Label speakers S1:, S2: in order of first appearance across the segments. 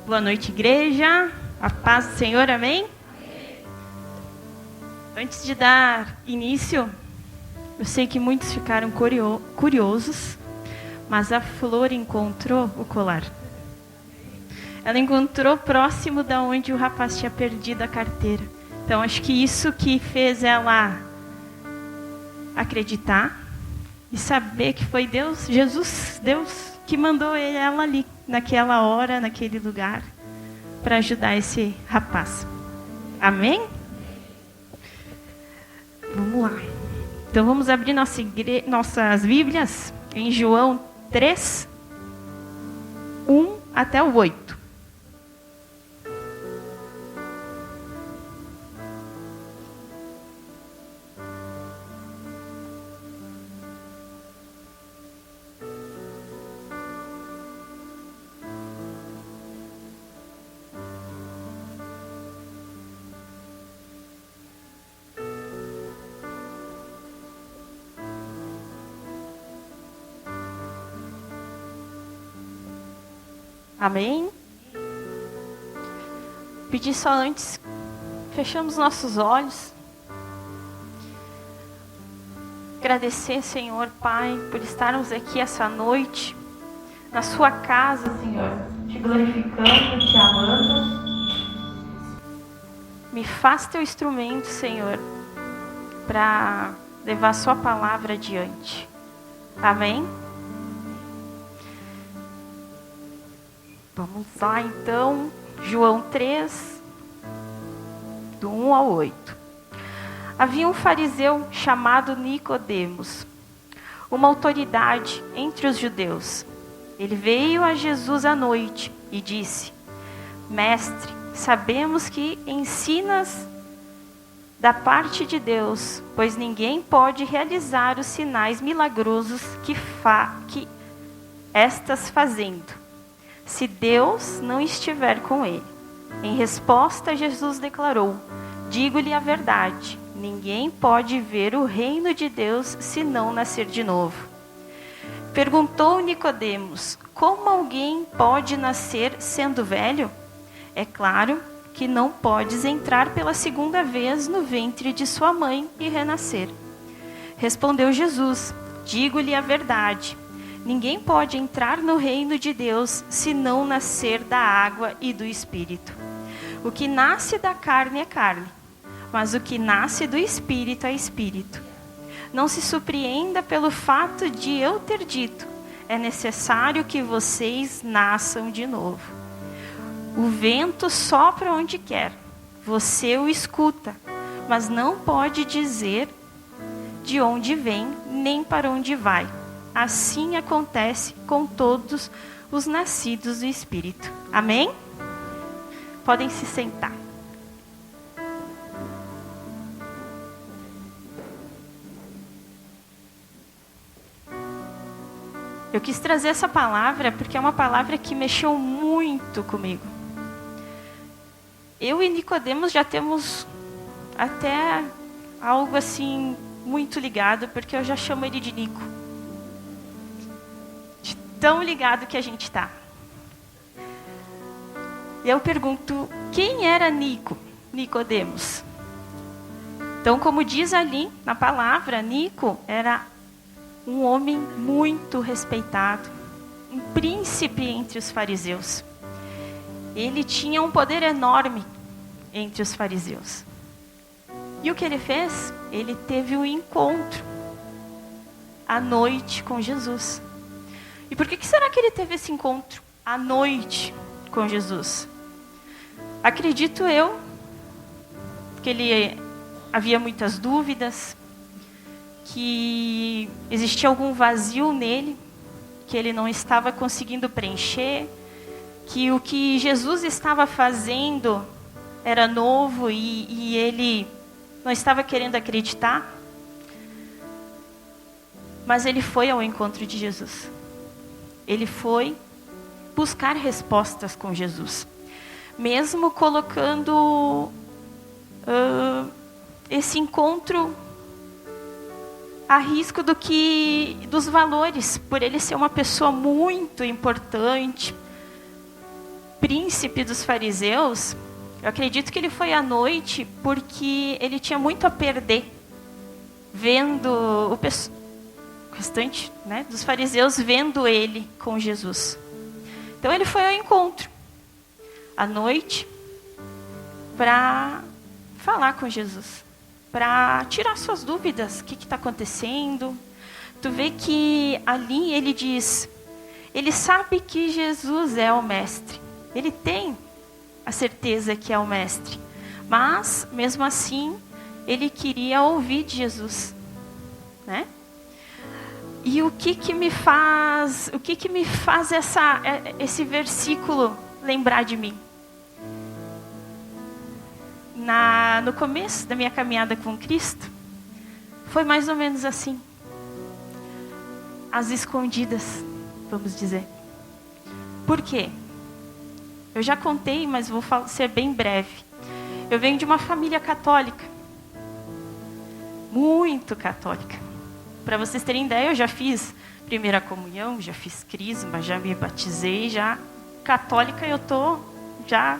S1: Boa noite, igreja. A paz do Senhor, amém? Antes de dar início, eu sei que muitos ficaram curiosos, mas a Flor encontrou o colar. Ela encontrou próximo da onde o rapaz tinha perdido a carteira. Então, acho que isso que fez ela acreditar e saber que foi Deus, Jesus, Deus, que mandou ela ali, naquela hora, naquele lugar, para ajudar esse rapaz. Amém? Vamos lá. Então, vamos abrir nossas Bíblias em João 3, 1 até o 8. Amém? Pedir só antes, fechamos nossos olhos. Agradecer, Senhor, Pai, por estarmos aqui essa noite, na sua casa, Senhor, te glorificando, te amando. Me faz teu instrumento, Senhor, para levar a sua palavra adiante. Amém? Vamos lá, então, João 3, do 1 ao 8. Havia um fariseu chamado Nicodemos, uma autoridade entre os judeus. Ele veio a Jesus à noite e disse: Mestre, sabemos que ensinas da parte de Deus, pois ninguém pode realizar os sinais milagrosos que estás fazendo, se Deus não estiver com ele. Em resposta, Jesus declarou: Digo-lhe a verdade, ninguém pode ver o reino de Deus se não nascer de novo. Perguntou Nicodemos: Como alguém pode nascer sendo velho? É claro que não podes entrar pela segunda vez no ventre de sua mãe e renascer. Respondeu Jesus: Digo-lhe a verdade, ninguém pode entrar no reino de Deus se não nascer da água e do Espírito. O que nasce da carne é carne, mas o que nasce do Espírito é Espírito. Não se surpreenda pelo fato de eu ter dito: é necessário que vocês nasçam de novo. O vento sopra onde quer, você o escuta, mas não pode dizer de onde vem nem para onde vai. Assim acontece com todos os nascidos do Espírito. Amém? Podem se sentar. Eu quis trazer essa palavra porque é uma palavra que mexeu muito comigo. Eu e Nicodemos já temos até algo assim muito ligado, porque eu já chamo ele de Nico. Tão ligado que a gente está. E eu pergunto: quem era Nicodemos? Então, como diz ali na palavra, Nico era um homem muito respeitado, um príncipe entre os fariseus. Ele tinha um poder enorme entre os fariseus. E o que ele fez? Ele teve um encontro à noite com Jesus. E por que será que ele teve esse encontro à noite com Jesus? Acredito eu que havia muitas dúvidas, que existia algum vazio nele, que ele não estava conseguindo preencher, que o que Jesus estava fazendo era novo e ele não estava querendo acreditar. Mas ele foi ao encontro de Jesus. Ele foi buscar respostas com Jesus, mesmo colocando esse encontro a risco dos valores, por ele ser uma pessoa muito importante, príncipe dos fariseus, eu acredito que ele foi à noite porque ele tinha muito a perder, vendo o restante, né, dos fariseus vendo ele com Jesus. Então ele foi ao encontro à noite para falar com Jesus, para tirar suas dúvidas, o que está acontecendo. Tu vê que ali ele diz, ele sabe que Jesus é o mestre, ele tem a certeza que é o mestre, mas mesmo assim ele queria ouvir de Jesus, né? E o que me faz esse versículo lembrar de mim? No começo da minha caminhada com Cristo, foi mais ou menos assim. Às escondidas, vamos dizer. Por quê? Eu já contei, mas vou ser bem breve. Eu venho de uma família católica. Muito católica. Para vocês terem ideia, eu já fiz primeira comunhão, já fiz crisma, já me batizei, já católica eu tô já.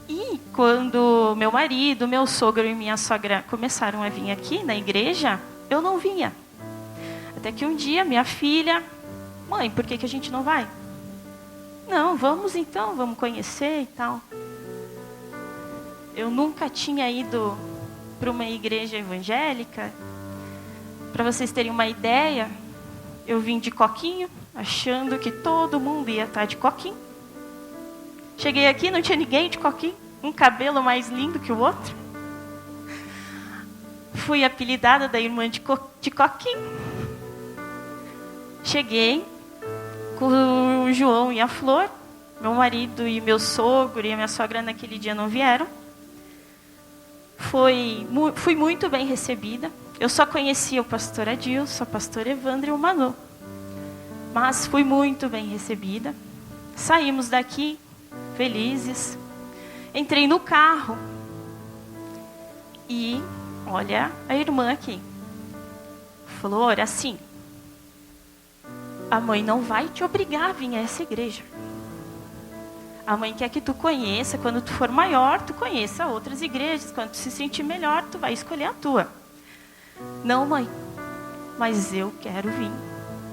S1: E quando meu marido, meu sogro e minha sogra começaram a vir aqui na igreja, eu não vinha. Até que um dia minha filha, mãe, por que a gente não vai? Não, vamos então, vamos conhecer e tal. Eu nunca tinha ido para uma igreja evangélica. Para vocês terem uma ideia, eu vim de coquinho, achando que todo mundo ia estar de coquinho. Cheguei aqui, não tinha ninguém de coquinho, um cabelo mais lindo que o outro. Fui apelidada da irmã de coquinho. Cheguei com o João e a Flor, meu marido e meu sogro e a minha sogra naquele dia não vieram. Fui muito bem recebida. Eu só conhecia o pastor Adilson, a pastora Evandra e o Manu. Mas fui muito bem recebida. Saímos daqui felizes. Entrei no carro. E olha a irmã aqui. Flor, assim, a mãe não vai te obrigar a vir a essa igreja. A mãe quer que tu conheça, quando tu for maior, tu conheça outras igrejas. Quando tu se sentir melhor, tu vai escolher a tua. Não, mãe, mas eu quero vir.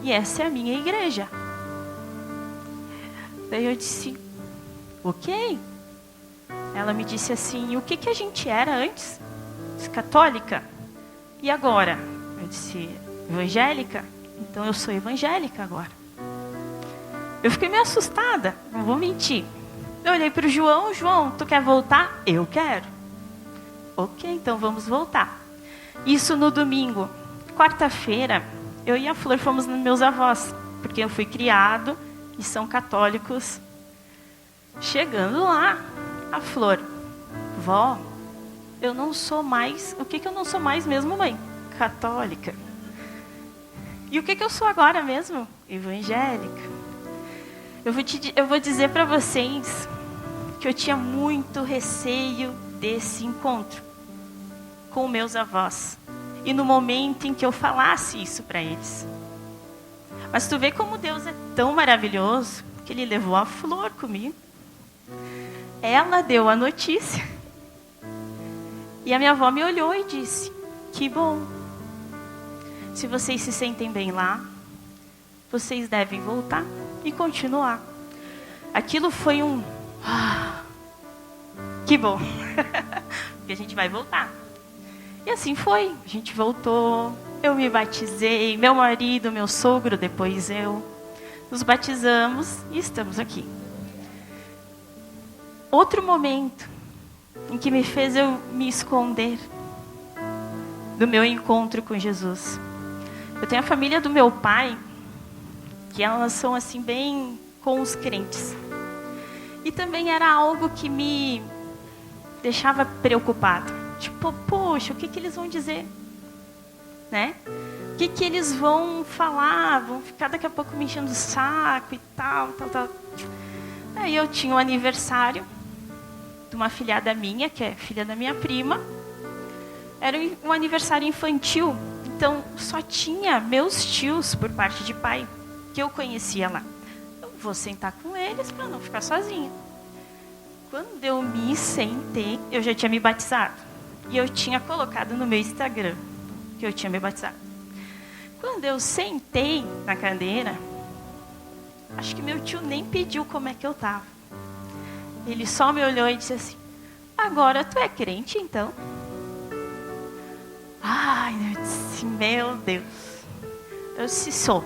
S1: E essa é a minha igreja. Daí eu disse, ok. Ela me disse assim, o que a gente era antes? Eu disse, católica. E agora? Eu disse, evangélica. Então eu sou evangélica agora. Eu fiquei meio assustada, não vou mentir. Eu olhei para o João, tu quer voltar? Eu quero. Ok, então vamos voltar. Isso no domingo. Quarta-feira, eu e a Flor fomos nos meus avós, porque eu fui criado e são católicos. Chegando lá, a Flor, vó, eu não sou mais, o que eu não sou mais mesmo, mãe? Católica. E o que eu sou agora mesmo? Evangélica. Eu vou dizer para vocês que eu tinha muito receio desse encontro com meus avós. E no momento em que eu falasse isso para eles. Mas tu vê como Deus é tão maravilhoso que Ele levou a Flor comigo. Ela deu a notícia. E a minha avó me olhou e disse, que bom. Se vocês se sentem bem lá, vocês devem voltar e continuar. Aquilo foi que bom. Porque a gente vai voltar. E assim foi. A gente voltou. Eu me batizei. Meu marido, meu sogro, depois eu. Nos batizamos e estamos aqui. Outro momento em que me fez eu me esconder do meu encontro com Jesus. Eu tenho a família do meu pai, que elas são assim bem com os crentes. E também era algo que me deixava preocupada. Tipo, poxa, o que eles vão dizer? Né? O que eles vão falar? Vão ficar daqui a pouco me enchendo o saco e tal. Aí eu tinha um aniversário de uma filhada minha, que é filha da minha prima. Era um aniversário infantil. Então, só tinha meus tios por parte de pai, que eu conhecia lá. Eu vou sentar com eles para não ficar sozinha. Quando eu me sentei, eu já tinha me batizado. E eu tinha colocado no meu Instagram que eu tinha me batizado. Quando eu sentei na cadeira, acho que meu tio nem pediu como é que eu estava. Ele só me olhou e disse assim: agora tu é crente, então? Ai, eu disse: meu Deus. Eu disse: sou.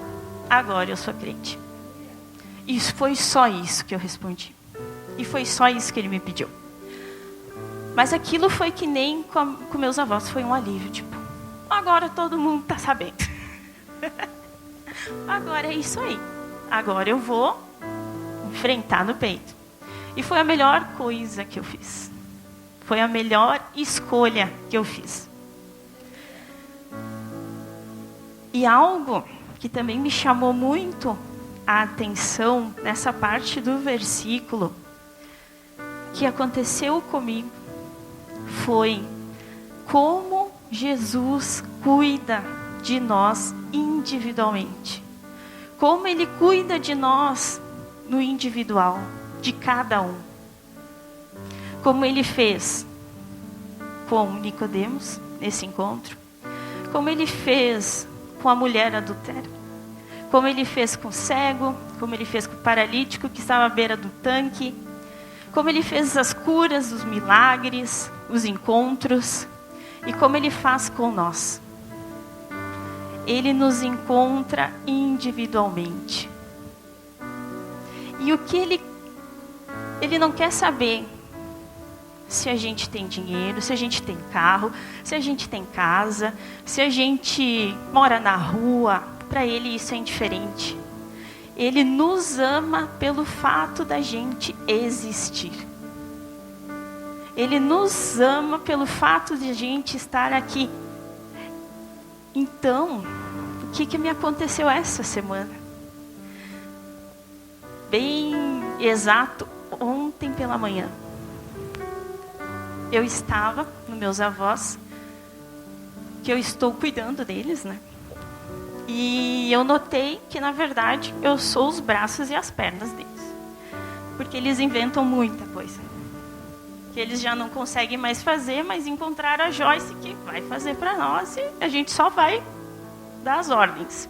S1: Agora eu sou crente. Isso foi só isso que eu respondi. E foi só isso que ele me pediu. Mas aquilo foi que nem com meus avós, foi um alívio. Tipo, agora todo mundo está sabendo. Agora é isso aí. Agora eu vou enfrentar no peito. E foi a melhor coisa que eu fiz. Foi a melhor escolha que eu fiz. E algo que também me chamou muito a atenção nessa parte do versículo que aconteceu comigo foi como Jesus cuida de nós individualmente. Como Ele cuida de nós no individual, de cada um. Como Ele fez com Nicodemos, nesse encontro. Como Ele fez com a mulher adultéria. Como Ele fez com o cego. Como Ele fez com o paralítico que estava à beira do tanque. Como Ele fez as curas, os milagres, os encontros. E como Ele faz com nós. Ele nos encontra individualmente. E o que Ele não quer saber se a gente tem dinheiro, se a gente tem carro, se a gente tem casa, se a gente mora na rua. Para Ele isso é indiferente. Ele nos ama pelo fato da gente existir. Ele nos ama pelo fato de a gente estar aqui. Então, o que me aconteceu essa semana? Bem exato, ontem pela manhã. Eu estava nos meus avós, que eu estou cuidando deles, né? E eu notei que, na verdade, eu sou os braços e as pernas deles. Porque eles inventam muita coisa. Que eles já não conseguem mais fazer, mas encontraram a Joyce que vai fazer para nós e a gente só vai dar as ordens.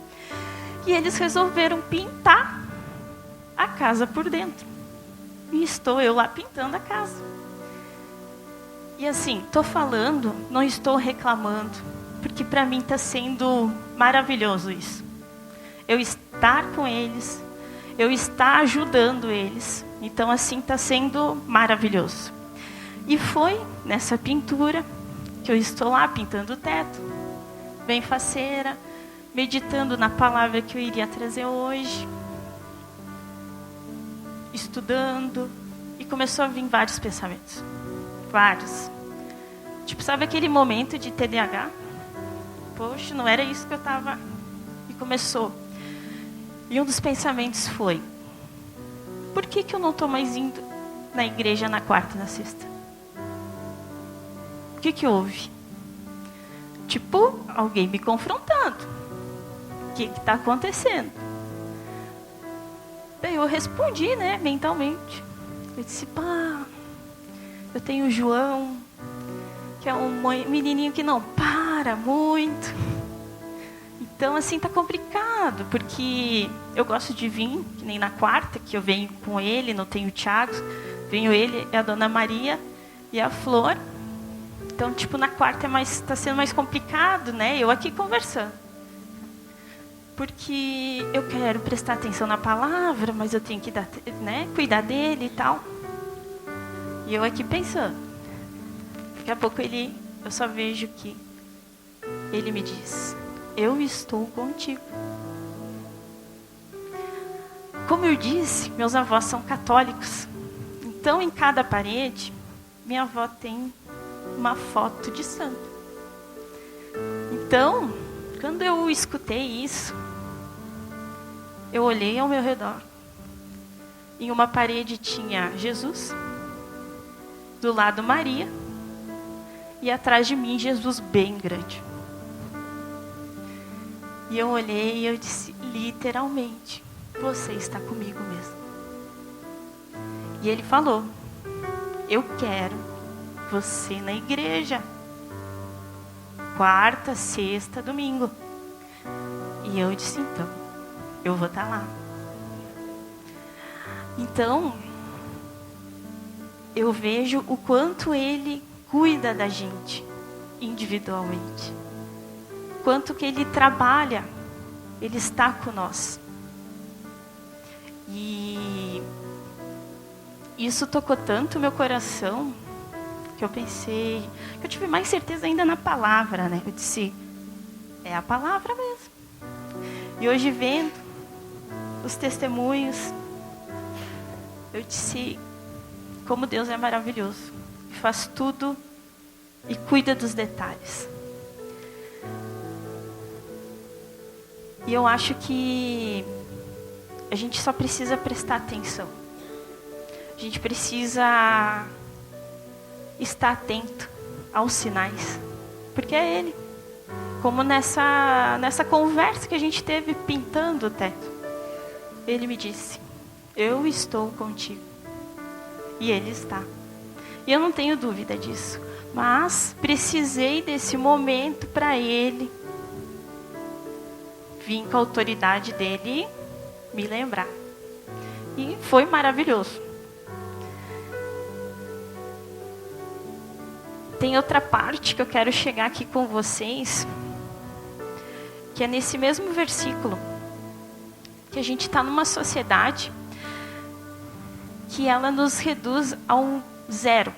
S1: E eles resolveram pintar a casa por dentro. E estou eu lá pintando a casa. E assim, estou falando, não estou reclamando, porque para mim está sendo maravilhoso isso. Eu estar com eles, eu estar ajudando eles. Então assim está sendo maravilhoso. E foi nessa pintura que eu estou lá pintando o teto, bem faceira, meditando na palavra que eu iria trazer hoje, estudando, e começou a vir vários pensamentos. Vários. Tipo, sabe aquele momento de TDAH? Poxa, não era isso que eu estava... E começou. E um dos pensamentos foi: por que eu não estou mais indo na igreja na quarta e na sexta? O que houve? Tipo, alguém me confrontando. O que está acontecendo? Daí eu respondi, né, mentalmente. Eu disse: pá, eu tenho o João, que é um menininho que não para muito. Então, assim, tá complicado, porque eu gosto de vir, que nem na quarta, que eu venho com ele, não tenho o Thiago, venho ele, a Dona Maria e a Flor. Então, tipo, na quarta tá sendo mais complicado, né? Eu aqui conversando. Porque eu quero prestar atenção na palavra, mas eu tenho que dar, né, cuidar dele e tal. E eu aqui pensando. Daqui a pouco eu só vejo que ele me diz: eu estou contigo. Como eu disse, meus avós são católicos. Então, em cada parede, minha avó tem uma foto de santo. Então, quando eu escutei isso, eu olhei ao meu redor. Em uma parede tinha Jesus, do lado Maria, e atrás de mim Jesus bem grande. E eu olhei e eu disse: literalmente, você está comigo mesmo. E ele falou: eu quero você na igreja. Quarta, sexta, domingo. E eu disse: então, eu vou estar lá. Então, eu vejo o quanto ele cuida da gente individualmente. Quanto que ele trabalha, ele está com nós. E isso tocou tanto meu coração, que eu pensei, que eu tive mais certeza ainda na palavra, né? Eu disse: é a palavra mesmo. E hoje, vendo os testemunhos, eu disse como Deus é maravilhoso. Faz tudo e cuida dos detalhes. E eu acho que a gente só precisa prestar atenção. A gente precisa estar atento aos sinais, porque é Ele. Como nessa conversa que a gente teve pintando o teto, Ele me disse: eu estou contigo. E Ele está. E eu não tenho dúvida disso. Mas precisei desse momento para Ele vir com a autoridade dele me lembrar. E foi maravilhoso. Tem outra parte que eu quero chegar aqui com vocês, que é nesse mesmo versículo, que a gente está numa sociedade que ela nos reduz ao zero.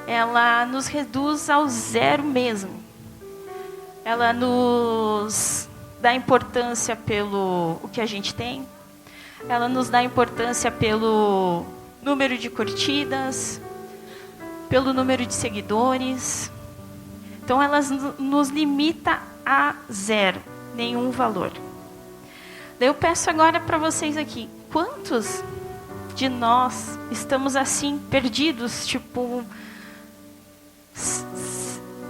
S1: Ela nos reduz ao zero mesmo. Ela nos dá importância pelo o que a gente tem. Ela nos dá importância pelo número de curtidas, pelo número de seguidores. Então, ela nos limita a zero, nenhum valor. Daí eu peço agora para vocês aqui, quantos de nós estamos assim, perdidos, tipo,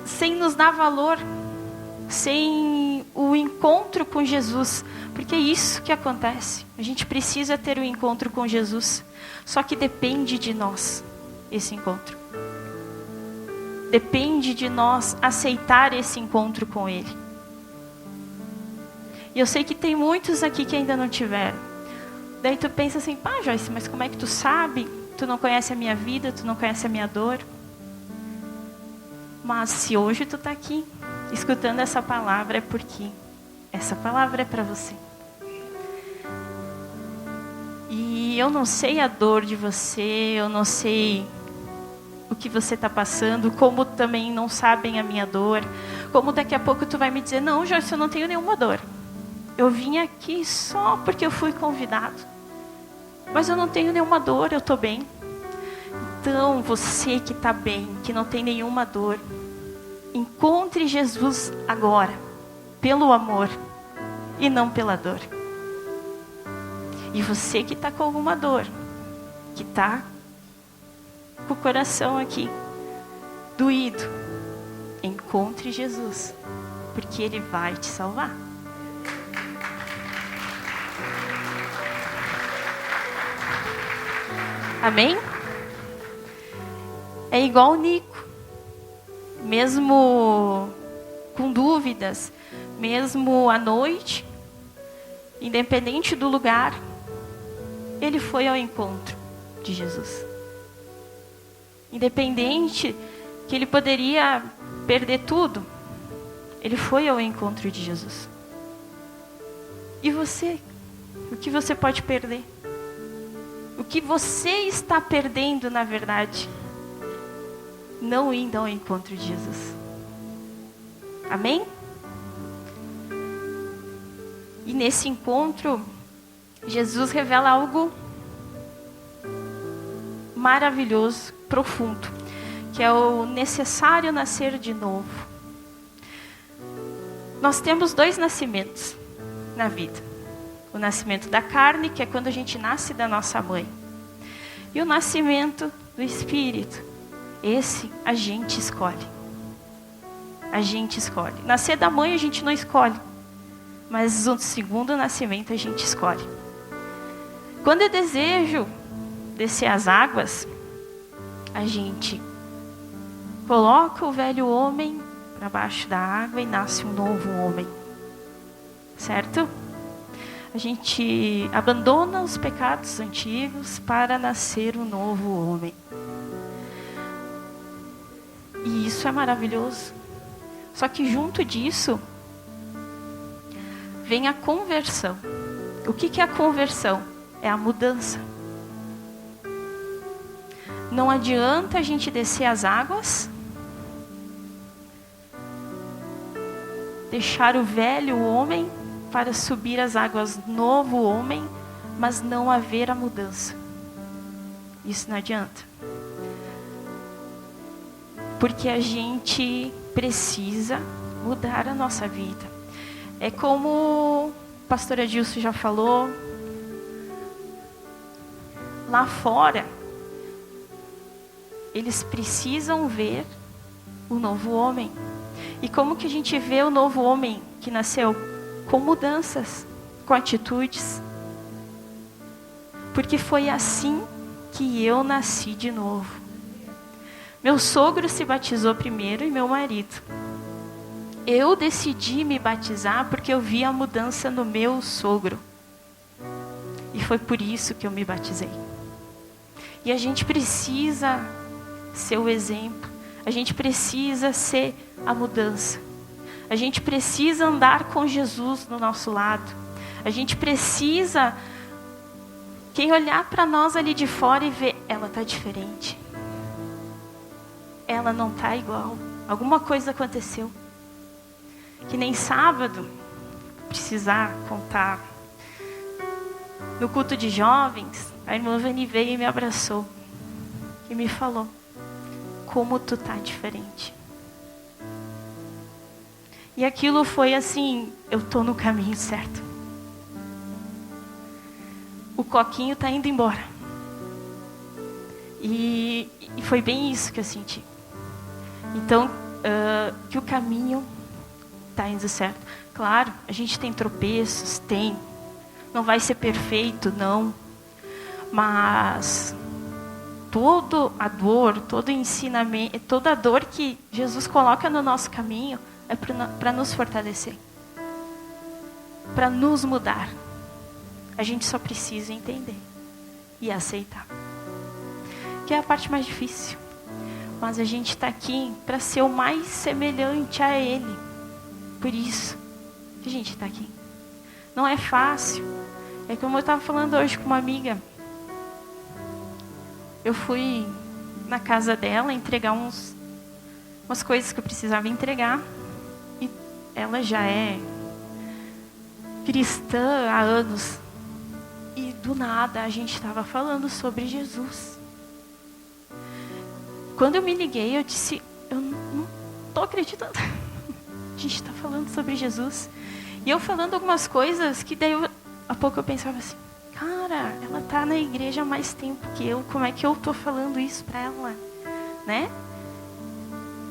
S1: sem nos dar valor, sem o encontro com Jesus? Porque é isso que acontece. A gente precisa ter o encontro com Jesus. Só que depende de nós esse encontro. Depende de nós aceitar esse encontro com Ele. E eu sei que tem muitos aqui que ainda não tiveram. Daí tu pensa assim: pá, Joyce, mas como é que tu sabe? Tu não conhece a minha vida, tu não conhece a minha dor. Mas se hoje tu está aqui, escutando essa palavra, é porque essa palavra é para você. E eu não sei a dor de você, eu não sei o que você está passando, como também não sabem a minha dor, como daqui a pouco tu vai me dizer: não, Joyce, eu não tenho nenhuma dor. Eu vim aqui só porque eu fui convidado. Mas eu não tenho nenhuma dor, eu estou bem. Então, você que está bem, que não tem nenhuma dor, encontre Jesus agora, pelo amor e não pela dor. E você que está com alguma dor, que está com o coração aqui doído, encontre Jesus, porque Ele vai te salvar. Amém? É igual o Nico. Mesmo com dúvidas, mesmo à noite, independente do lugar, ele foi ao encontro de Jesus. Independente que ele poderia perder tudo, ele foi ao encontro de Jesus. E você? O que você pode perder? O que você está perdendo, na verdade, não indo ao encontro de Jesus? Amém? E nesse encontro, Jesus revela algo maravilhoso, profundo, que é o necessário nascer de novo. Nós temos 2 nascimentos na vida. O nascimento da carne, que é quando a gente nasce da nossa mãe. E o nascimento do Espírito. Esse a gente escolhe. A gente escolhe. Nascer da mãe a gente não escolhe. Mas o segundo nascimento a gente escolhe. Quando eu desejo descer as águas, a gente coloca o velho homem para baixo da água e nasce um novo homem. Certo? A gente abandona os pecados antigos para nascer um novo homem. E isso é maravilhoso. Só que junto disso vem a conversão. O que é a conversão? É a mudança. Não adianta a gente descer as águas, deixar o velho homem para subir as águas novo homem, mas não haver a mudança. Isso não adianta. Porque a gente precisa mudar a nossa vida. É como o pastor Adilson já falou, lá fora, eles precisam ver o novo homem. E como que a gente vê o novo homem que nasceu? Com mudanças, com atitudes. Porque foi assim que eu nasci de novo. Meu sogro se batizou primeiro e meu marido. Eu decidi me batizar porque eu vi a mudança no meu sogro. E foi por isso que eu me batizei. E a gente precisa ser o exemplo. A gente precisa ser a mudança. A gente precisa andar com Jesus do nosso lado. A gente precisa, quem olhar para nós ali de fora e ver, ela está diferente. Ela não está igual. Alguma coisa aconteceu. Que nem sábado, precisar contar. No culto de jovens, a irmã Vani veio e me abraçou. E me falou, como tu tá diferente. E aquilo foi assim, eu tô no caminho certo. O coquinho tá indo embora. E foi bem isso que eu senti. Então, que o caminho tá indo certo. Claro, a gente tem tropeços, tem. Não vai ser perfeito, não. Mas toda a dor, todo o ensinamento, toda a dor que Jesus coloca no nosso caminho é para nos fortalecer, para nos mudar. A gente só precisa entender e aceitar, que é a parte mais difícil. Mas a gente está aqui para ser o mais semelhante a Ele. Por isso que a gente está aqui. Não é fácil. É como eu estava falando hoje com uma amiga. Eu fui na casa dela entregar umas coisas que eu precisava entregar. E ela já é cristã há anos. E do nada a gente estava falando sobre Jesus. Quando eu me liguei, eu disse, eu não estou acreditando. A gente está falando sobre Jesus. E eu falando algumas coisas que daí a pouco eu pensava assim, cara, ela está na igreja há mais tempo que eu, como é que eu estou falando isso para ela, né?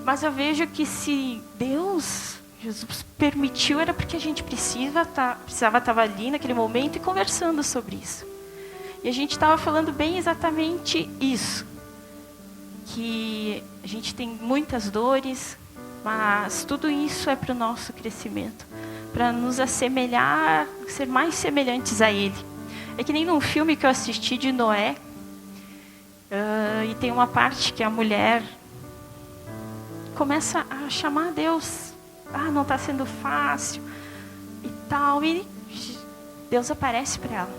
S1: Mas eu vejo que se Deus, Jesus permitiu, era porque a gente precisava estar ali naquele momento e conversando sobre isso. E a gente estava falando bem exatamente isso. Que a gente tem muitas dores, mas tudo isso é para o nosso crescimento. Para nos assemelhar, ser mais semelhantes a Ele. É que nem num filme que eu assisti de Noé. E tem uma parte que a mulher começa a chamar a Deus. Não está sendo fácil e tal. E Deus aparece para ela.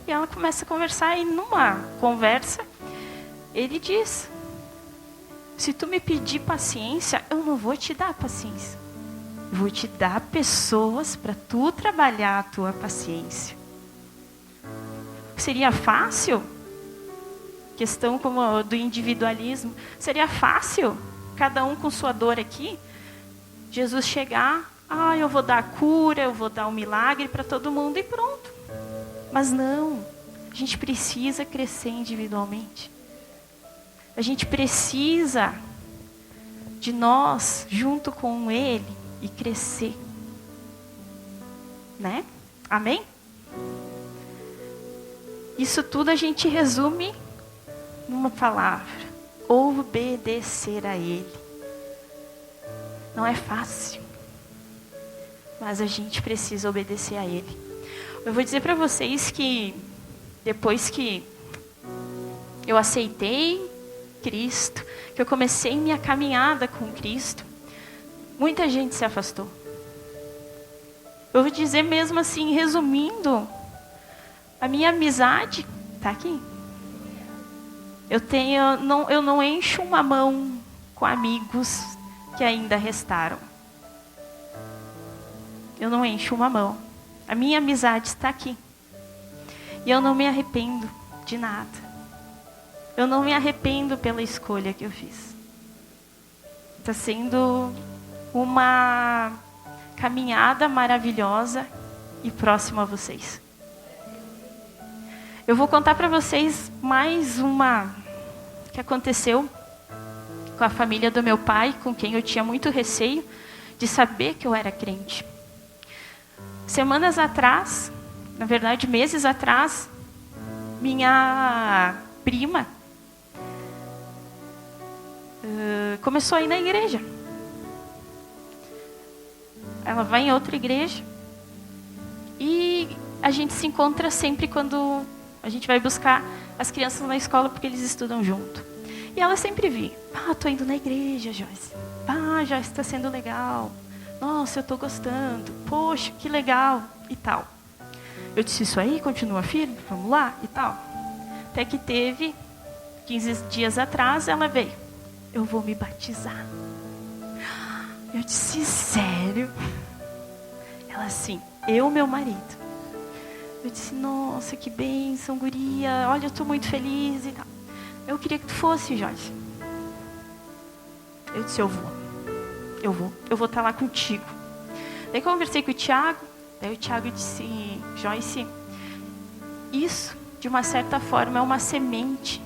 S1: E ela começa a conversar. E numa conversa, Ele diz, se tu me pedir paciência, eu não vou te dar paciência. Eu vou te dar pessoas para tu trabalhar a tua paciência. Seria fácil? Questão como do individualismo. Seria fácil, cada um com sua dor aqui, Jesus chegar, eu vou dar a cura, eu vou dar um milagre para todo mundo e pronto. Mas não, a gente precisa crescer individualmente. A gente precisa de nós, junto com Ele, e crescer. Né? Amém? Isso tudo a gente resume numa palavra: obedecer a Ele. Não é fácil, mas a gente precisa obedecer a Ele. Eu vou dizer para vocês que depois que eu aceitei Cristo, que eu comecei minha caminhada com Cristo, muita gente se afastou. Eu vou dizer mesmo assim, resumindo, a minha amizade está aqui. Eu não encho uma mão com amigos que ainda restaram. Eu não encho uma mão. A minha amizade está aqui. E eu não me arrependo de nada. Eu não me arrependo pela escolha que eu fiz. Está sendo uma caminhada maravilhosa e próxima a vocês. Eu vou contar para vocês mais uma que aconteceu com a família do meu pai, com quem eu tinha muito receio de saber que eu era crente. Semanas atrás, na verdade meses atrás, minha prima começou a ir na igreja. Ela vai em outra igreja e a gente se encontra sempre quando a gente vai buscar as crianças na escola, porque eles estudam junto. E ela sempre via: tô indo na igreja, Joyce. Joyce, está sendo legal. Nossa, eu estou gostando. Poxa, que legal. E tal. Eu disse: isso aí, continua firme, vamos lá, e tal. Até que teve, 15 dias atrás, ela veio: eu vou me batizar. Eu disse: sério? Ela assim: eu, meu marido. Eu disse: nossa, que bênção, guria. Olha, eu estou muito feliz e tal. Eu queria que tu fosse, Joyce. Eu disse: eu vou estar lá contigo. Daí conversei com o Tiago. Daí o Tiago disse: Joyce, isso, de uma certa forma, é uma semente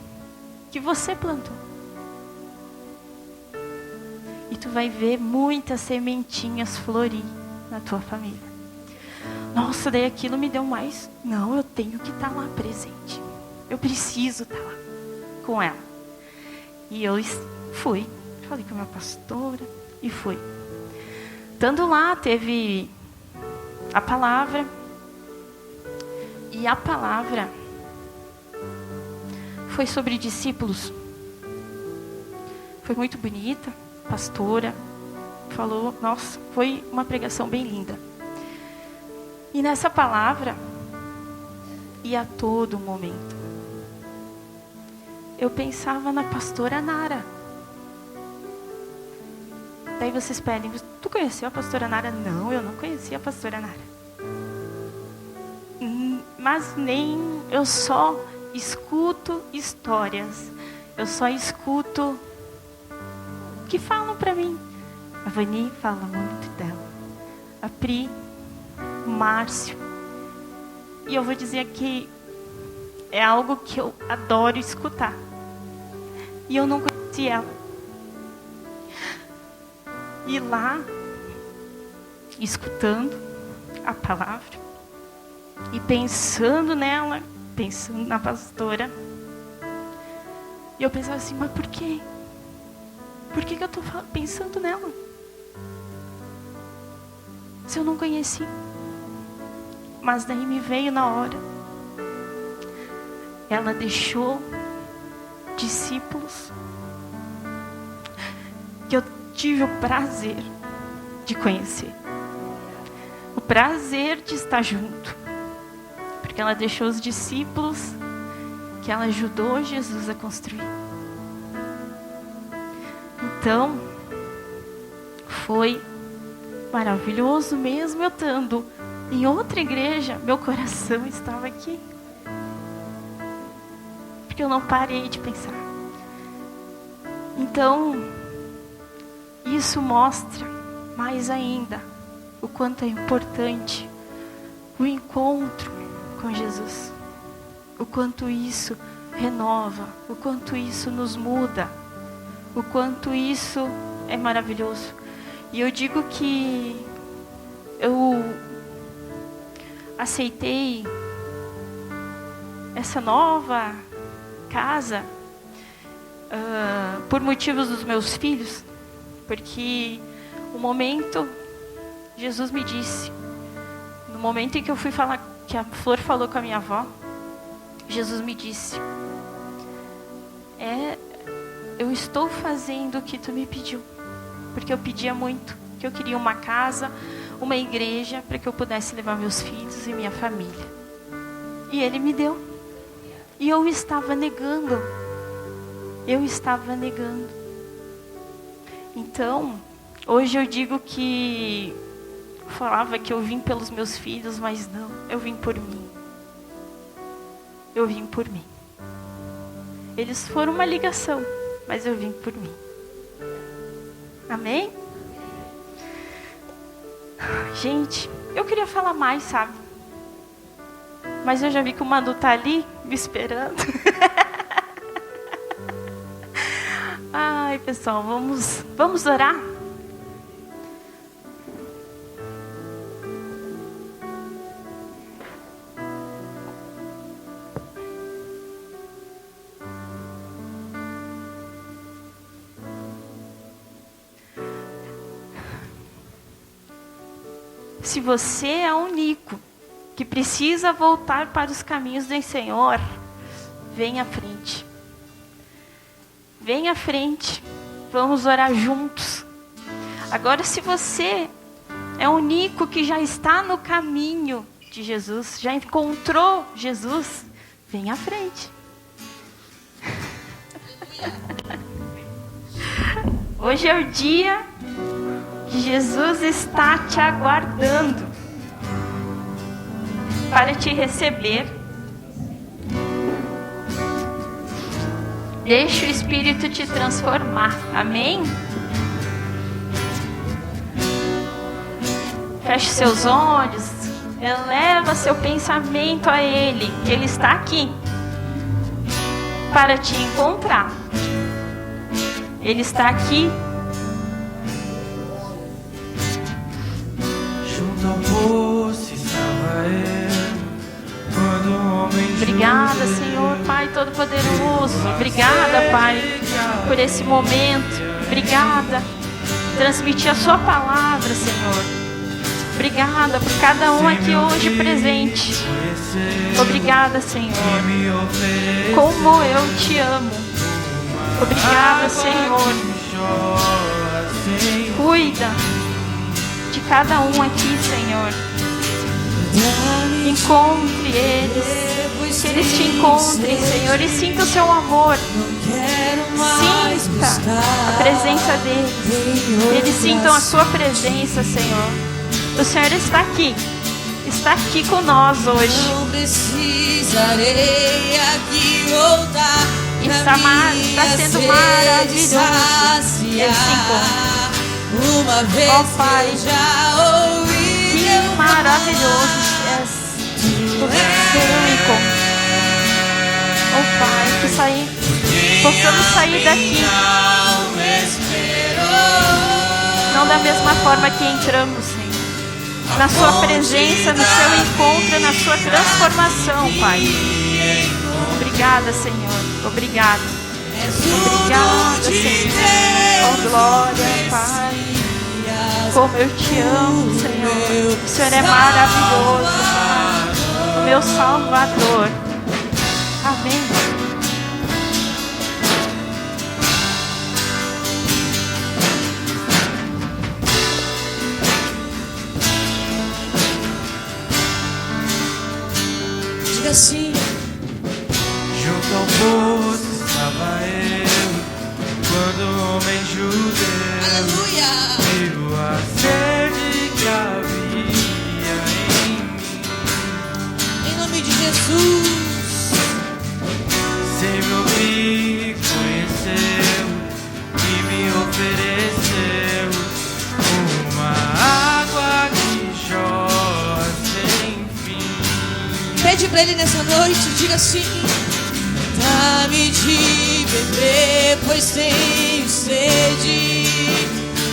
S1: que você plantou. E tu vai ver muitas sementinhas florir na tua família. Nossa, daí aquilo me deu mais. Não, eu tenho que estar lá presente. Eu preciso estar lá com ela. E eu fui. Falei com a minha pastora e fui. Estando lá, teve a palavra. E a palavra foi sobre discípulos. Foi muito bonita. A pastora falou, nossa, foi uma pregação bem linda. E nessa palavra, e a todo momento, eu pensava na pastora Nara. Daí vocês pedem: tu conheceu a pastora Nara? Não, eu não conhecia a pastora Nara. Mas nem, eu só escuto histórias. Eu só escuto que falam para mim. A Vani fala muito dela. A Pri, o Márcio. E eu vou dizer que é algo que eu adoro escutar. E eu não conheci ela. E lá, escutando a palavra e pensando nela, pensando na pastora, e eu pensava assim: mas por quê? Por que eu estou pensando nela? Se eu não conheci. Mas daí me veio na hora. Ela deixou discípulos que eu tive o prazer de conhecer. O prazer de estar junto. Porque ela deixou os discípulos que ela ajudou Jesus a construir. Então, foi maravilhoso mesmo eu estando em outra igreja, meu coração estava aqui. Porque eu não parei de pensar. Então, isso mostra mais ainda o quanto é importante o encontro com Jesus. O quanto isso renova, o quanto isso nos muda, o quanto isso é maravilhoso. E eu digo que eu aceitei essa nova casa por motivos dos meus filhos, porque o momento, Jesus me disse, no momento em que eu fui falar, que a Flor falou com a minha avó, Jesus me disse, eu estou fazendo o que tu me pediu, porque eu pedia muito, que eu queria uma casa, uma igreja, para que eu pudesse levar meus filhos e minha família. E Ele me deu. E eu estava negando. Então, hoje eu digo que falava que eu vim pelos meus filhos, mas não, eu vim por mim. Eles foram uma ligação, mas eu vim por mim. Amém? Gente, eu queria falar mais, sabe? Mas eu já vi que o Manu tá ali me esperando. Ai, pessoal, vamos orar? Se você é o único que precisa voltar para os caminhos do Senhor, vem à frente. Vem à frente. Vamos orar juntos. Agora, se você é o único que já está no caminho de Jesus, já encontrou Jesus, vem à frente. Hoje é o dia que Jesus está te aguardando para te receber. Deixa o Espírito te transformar. Amém? Feche seus olhos. Eleva seu pensamento a Ele. Ele está aqui para te encontrar. Ele está aqui.
S2: Junto ao poço estava eu, quando o homem
S1: Obrigada, Senhor, Pai Todo-Poderoso. Obrigada, Pai, por esse momento. Obrigada. Transmitir a sua palavra, Senhor. Obrigada por cada um aqui hoje presente. Obrigada, Senhor. Como eu te amo. Obrigada, Senhor. Cuida de cada um aqui, Senhor. Encontre eles. Que eles te encontrem, Senhor, e sinta o seu amor. Sinta a presença deles. Eles sintam a sua presença, Senhor. O Senhor está aqui. Está aqui com nós hoje.
S3: Não precisarei aqui voltar.
S1: Está sendo maravilhoso. Eles se encontram.
S3: Uma vez
S1: ó Pai,
S3: eu já ouvi
S1: que maravilhoso és o seu encontro. Ó Pai, que possamos sair daqui não da mesma forma que entramos, Senhor. Na sua presença, no seu encontro, na sua transformação, Pai. Obrigada, Senhor. Obrigada. Obrigada, Senhor. Oh, glória, Pai. Como eu te amo, Senhor. O Senhor é maravilhoso, Pai. O meu Salvador. Amém.
S3: Diga assim.
S2: junto ao poço estava eu, quando o homem judeu
S3: Aleluia.
S2: viu a sede que havia em mim.
S3: Em nome de Jesus.
S2: Sem me ouvir, conheceu e me ofereceu uma água que jorra sem fim.
S3: Pede pra Ele nessa noite, diga assim: dá-me de beber, pois tenho sede.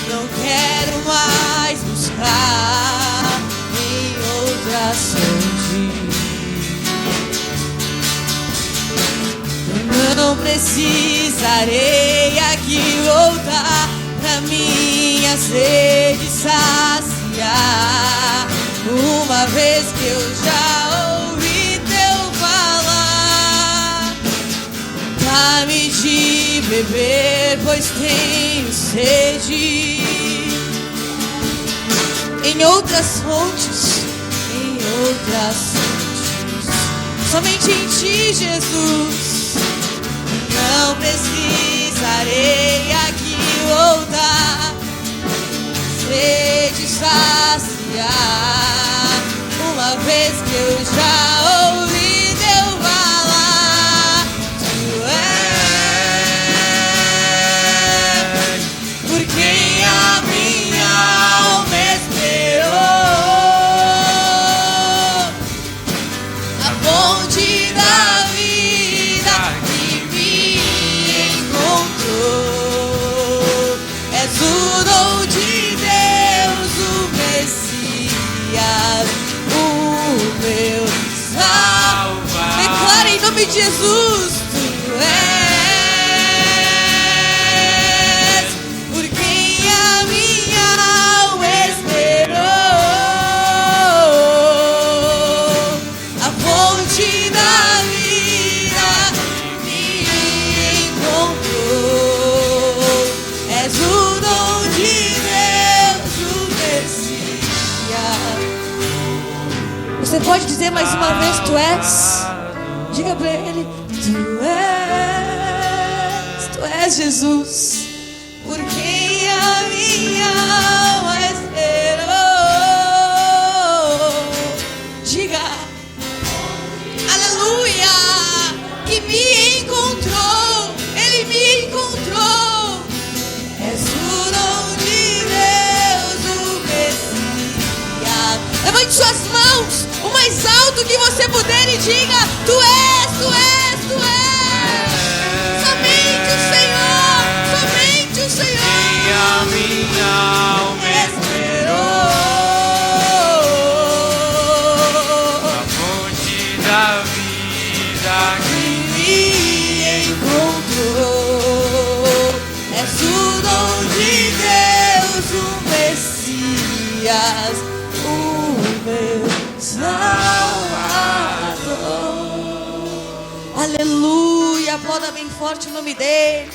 S3: Não quero mais buscar em outra fonte. Não precisarei aqui voltar pra minha sede saciar. Uma vez que eu já ouvi teu falar, dá-me de beber, pois tenho sede. Em outras fontes, somente em ti, Jesus. Não precisarei aqui voltar, sede saciar. Uma vez que eu já ouvi teu falar, tu és por quem a minha alma esperou, a fonte da vida que me encontrou. És o dom de Deus, o Messias, o meu Salvador. Declara em nome de Jesus, tu és por quem a minha alma esperou, a fonte da vida que me encontrou. És o dom de Deus, o Messias. Você pode dizer mais uma vez, tu és? Diga pra ele, tu és Jesus, por quem a minha alma esperou. Diga, aleluia, que me encontrou, ele me encontrou. És o dom de Deus, o Messias. Levante suas mãos o mais alto que você puder e diga, tu és, tu és, tu és. Somente o Senhor, somente o Senhor.
S2: E a minha alma esperou, a fonte da vida que
S3: Me encontrou. És o dom de Deus, o Messias, o meu Salvador. Aleluia, aplauda bem forte o nome dele.